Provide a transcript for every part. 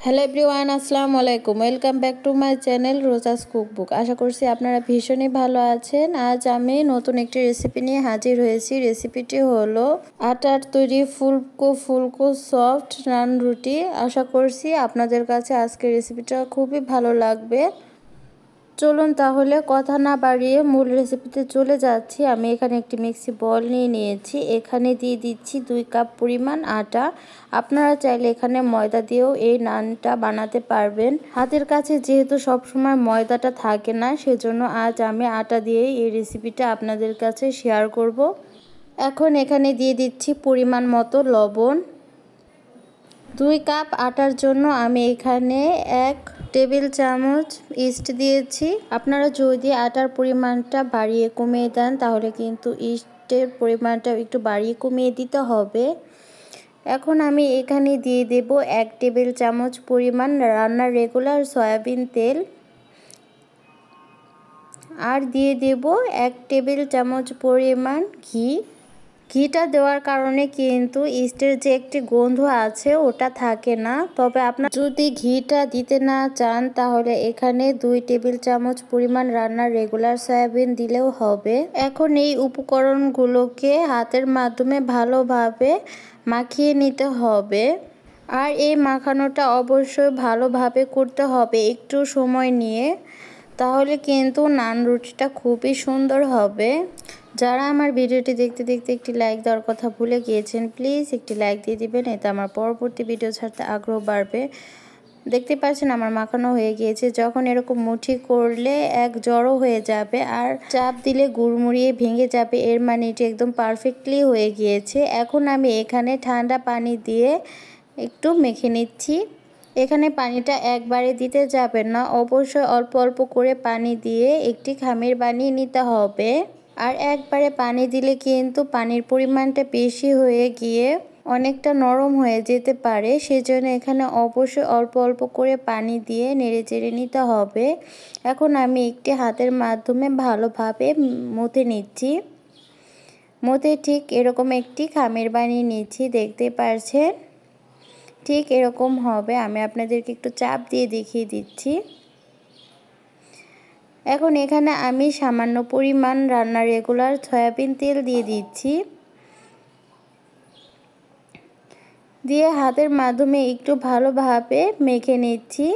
Hello everyone, আসসালামু আলাইকুম। Welcome back to my channel Roza's cookbook. আশা করছি আপনারা ভীষণই ভালো আছেন। আজ আমি নতুন একটি রেসিপি নিয়ে হাজির হয়েছি। রেসিপিটি হলো আটার তৈরি ফুলকো ফুলকো সফট নান রুটি। আশা করছি আপনাদের কাছে আজকের রেসিপিটা খুবই ভালো লাগবে। চলুন তাহলে কথা না বাড়িয়ে মূল রেসিপিতে চলে যাচ্ছি। আমি এখানে একটি মিক্সি বল নিয়ে নিয়েছি। এখানে দিয়ে দিচ্ছি 2 কাপ পরিমাণ আটা। আপনারা চাইলে এখানে ময়দা দিয়েও এই নানটা বানাতে পারবেন। হাতের কাছে যেহেতু সবসময় ময়দাটা থাকে না, সেজন্য আজ আমি আটা দিয়েই এই রেসিপিটা আপনাদের কাছে শেয়ার করব। এখন এখানে দিয়ে দিচ্ছি পরিমাণ মতো লবণ। 2 কাপ আটার জন্য আমি এখানে 1 টেবিল চামচ ইস্ট দিয়েছি। আপনারা যদি আটার পরিমাণটা বাড়িয়ে কমিয়ে দেন তাহলে কিন্তু ইস্টের পরিমাণটা একটু বাড়িয়ে কমিয়ে দিতে হবে। এখন আমি এখানে দিয়ে দেব 1 টেবিল চামচ পরিমাণ রান্নার রেগুলার সয়াবিন তেল, আর দিয়ে দেব 1 টেবিল চামচ পরিমাণ ঘি। ঘিটা দেওয়ার কারণে কিন্তু ইস্টের যে একটি গন্ধ আছে ওটা থাকে না। তবে আপনারা যদি ঘিটা দিতে না চান তাহলে এখানে 2 টেবিল চামচ পরিমাণ রান্নার রেগুলার সয়াবিন দিলেও হবে। এখন এই উপকরণগুলোকে হাতের মাধ্যমে ভালোভাবে মাখিয়ে নিতে হবে। আর এই মাখানোটা অবশ্যই ভালোভাবে করতে হবে একটু সময় নিয়ে, তাহলে কিন্তু নান রুটিটা খুবই সুন্দর হবে। যারা আমার ভিডিওটি দেখতে দেখতে একটি লাইক দেওয়ার কথা ভুলে গিয়েছেন, প্লিজ একটি লাইক দিয়ে দিবেন। এতে আমার পরবর্তী ভিডিও ছাড়তে আগ্রহ বাড়বে। দেখতে পাচ্ছেন আমার মাখানো হয়ে গিয়েছে। যখন এরকম মুঠি করলে এক জড়ো হয়ে যাবে আর চাপ দিলে গুড়মুড়িয়ে ভেঙে যাবে, এর মানে এটি একদম পারফেক্টলি হয়ে গিয়েছে। এখন আমি এখানে ঠান্ডা পানি দিয়ে একটু মেখে নিচ্ছি। এখানে পানিটা একবারে দিতে যাবেন না, অবশ্যই অল্প অল্প করে পানি দিয়ে একটি খামির বানিয়ে নিতে হবে। আর একবারে পানি দিলে কিন্তু পানির পরিমাণটা বেশি হয়ে গিয়ে অনেকটা নরম হয়ে যেতে পারে, সেজন্য এখানে অবশ্যই অল্প অল্প করে পানি দিয়ে নেড়ে চেড়ে নিতে হবে। এখন আমি একটি হাতের মাধ্যমে ভালোভাবে মথে নিচ্ছি। মথে ঠিক এরকম একটি খামির বানিয়ে নিচ্ছি, দেখতে পাচ্ছেন ঠিক এরকম হবে। আমি আপনাদেরকে একটু চাপ দিয়ে দেখিয়ে দিচ্ছি। এখন এখানে আমি সামান্য পরিমাণ রান্নার রেগুলার সয়াবিন তেল দিয়ে দিচ্ছি। দিয়ে হাতের মাধ্যমে একটু ভালোভাবে মেখে নিচ্ছি।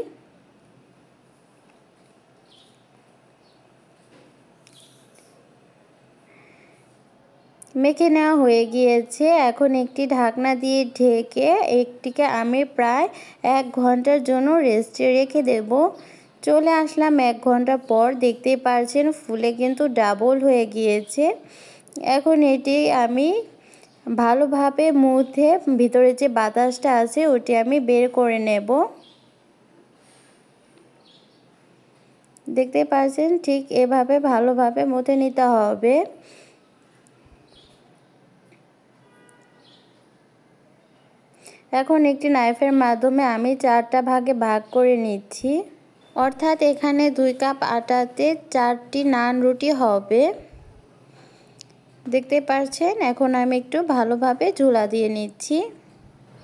মেখে নেওয়া হয়ে গিয়েছে। এখন একটি ঢাকনা দিয়ে ঢেকে একটিকে আমি প্রায় 1 ঘন্টার জন্য রেস্টে রেখে দেব। চলে আসলাম 1 ঘন্টা পর। দেখতেই পারছেন ফুলে কিন্তু ডাবল হয়ে গিয়েছে। এখন এটি আমি ভালোভাবে মুথে ভিতরে যে বাতাসটা আছে ওটি আমি বের করে নেব। দেখতে পাচ্ছেন ঠিক এভাবে ভালোভাবে মুথে নিতে হবে। এখন একটি নাইফের মাধ্যমে আমি 4টা ভাগে ভাগ করে নিচ্ছি। অর্থাৎ এখানে 2 কাপ আটাতে 4টি নান রুটি হবে। দেখতে পাচ্ছেন এখন আমি একটু ভালোভাবে ঝুলা দিয়ে নিচ্ছি।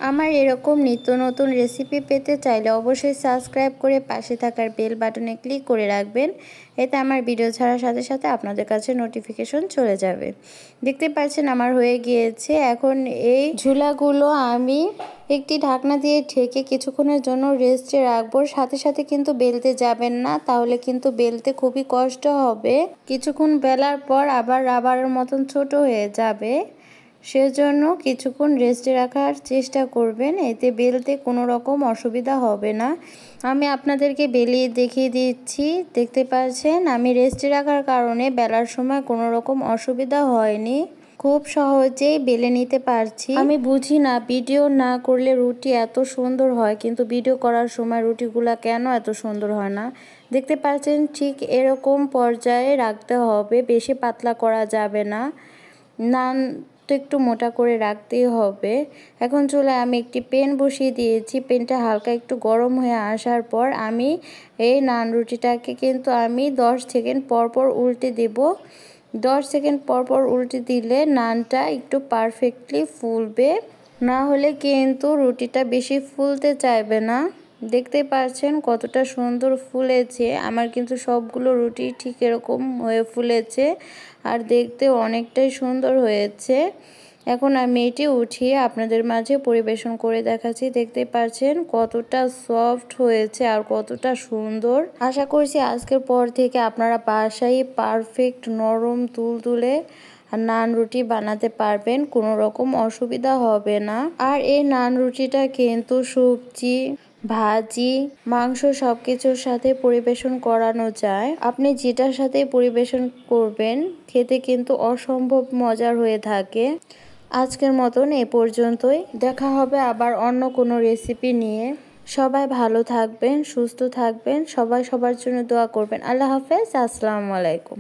আমার এরকম নিত্য নতুন রেসিপি পেতে চাইলে অবশ্যই সাবস্ক্রাইব করে পাশে থাকার বেল বাটনে ক্লিক করে রাখবেন। এতে আমার ভিডিও ছাড়ার সাথে সাথে আপনাদের কাছে নোটিফিকেশন চলে যাবে। দেখতে পাচ্ছেন আমার হয়ে গিয়েছে। এখন এই ঝুলাগুলো আমি একটি ঢাকনা দিয়ে ঢেকে কিছুক্ষণের জন্য রেস্টে রাখবো। সাথে সাথে কিন্তু বেলতে যাবেন না, তাহলে কিন্তু বেলতে খুবই কষ্ট হবে। কিছুক্ষণ বেলার পর আবার রাবারের মতন ছোট হয়ে যাবে, সেজন্য কিছুক্ষণ রেস্টে রাখার চেষ্টা করবেন। এতে বেলতে কোনো রকম অসুবিধা হবে না। আমি আপনাদেরকে বেলিয়ে দেখিয়ে দিচ্ছি। দেখতে পাচ্ছেন আমি রেস্টে রাখার কারণে বেলার সময় কোনো রকম অসুবিধা হয়নি, খুব সহজেই বেলে নিতে পারছি। আমি বুঝি না ভিডিও না করলে রুটি এত সুন্দর হয়, কিন্তু ভিডিও করার সময় রুটিগুলা কেন এত সুন্দর হয় না। দেখতে পাচ্ছেন ঠিক এরকম পর্যায়ে রাখতে হবে, বেশি পাতলা করা যাবে না। নান তো একটু মোটা করে রাখতেই হবে। এখন চুলায় আমি একটি প্যান বসিয়ে দিয়েছি। প্যানটা হালকা একটু গরম হয়ে আসার পর আমি এই নান রুটিটাকে কিন্তু আমি 10 সেকেন্ড পর পর উল্টে দেব। 10 সেকেন্ড পর পর উল্টে দিলে নানটা একটু পারফেক্টলি ফুলবে, না হলে কিন্তু রুটিটা বেশি ফুলতে চাইবে না। দেখতে পাচ্ছেন কতটা সুন্দর ফুলেছে। আমার কিন্তু সবগুলো রুটি ঠিক এরকম হয়ে ফুলেছে আর দেখতে অনেকটাই সুন্দর হয়েছে। এখন আমি এটি উঠিয়ে আপনাদের মাঝে পরিবেশন করে দেখাচ্ছি। দেখতে পাচ্ছেন কতটা সফট হয়েছে আর কতটা সুন্দর। আশা করছি আজকের পর থেকে আপনারা বাসায় পারফেক্ট নরম তুলতুলে নান রুটি বানাতে পারবেন, কোনো রকম অসুবিধা হবে না। আর এই নান রুটিটা কিন্তু সবজি, ভাজি, মাংস সবকিছুর সাথে পরিবেশন করানো যায়। আপনি যেটার সাথে পরিবেশন করবেন খেতে কিন্তু অসম্ভব মজার হয়ে থাকে। আজকের মতন এ পর্যন্তই। দেখা হবে আবার অন্য কোনো রেসিপি নিয়ে। সবাই ভালো থাকবেন, সুস্থ থাকবেন, সবাই সবার জন্য দোয়া করবেন। আল্লাহ হাফেজ, আসসালামু আলাইকুম।